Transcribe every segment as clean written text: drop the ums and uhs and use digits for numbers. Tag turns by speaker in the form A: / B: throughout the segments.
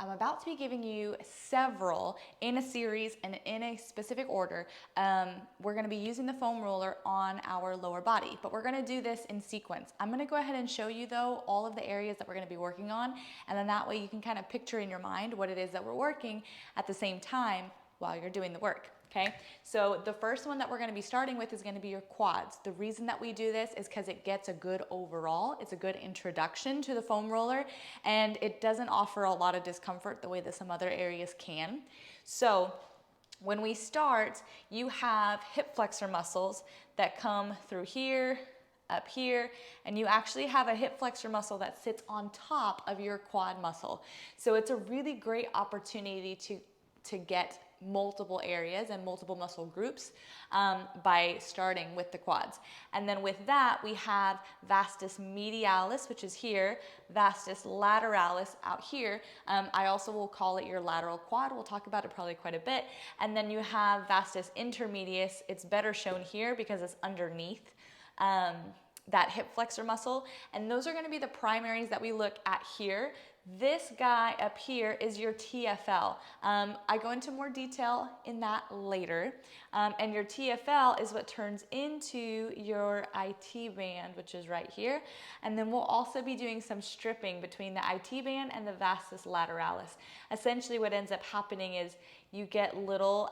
A: I'm about to be giving you several in a series and in a specific order. We're gonna be using the foam roller on our lower body, but we're gonna do this in sequence. I'm gonna go ahead and show you though all of the areas that we're gonna be working on, and then that way you can kind of picture in your mind what it is that we're working at the same time while you're doing the work. Okay, so the first one that we're going to be starting with is going to be your quads. The reason that we do this is because it gets a good overall, it's a good introduction to the foam roller, and it doesn't offer a lot of discomfort the way that some other areas can. So when we start, you have hip flexor muscles that come through here, up here, and you actually have a hip flexor muscle that sits on top of your quad muscle. So it's a really great opportunity to get multiple areas and multiple muscle groups by starting with the quads. And then with that, we have vastus medialis, which is here, vastus lateralis out here. I also will call it your lateral quad. We'll talk about it probably quite a bit. And then you have vastus intermedius. It's better shown here because it's underneath that hip flexor muscle. And those are going to be the primaries that we look at here. This guy up here is your TFL. I go into more detail in that later. And your TFL is what turns into your IT band, which is right here. And then we'll also be doing some stripping between the IT band and the vastus lateralis. Essentially what ends up happening is you get little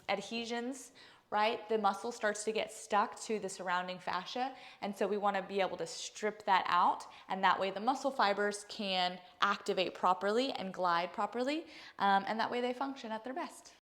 A: adhesions, right? The muscle starts to get stuck to the surrounding fascia, and so we want to be able to strip that out, and that way the muscle fibers can activate properly and glide properly, and that way they function at their best.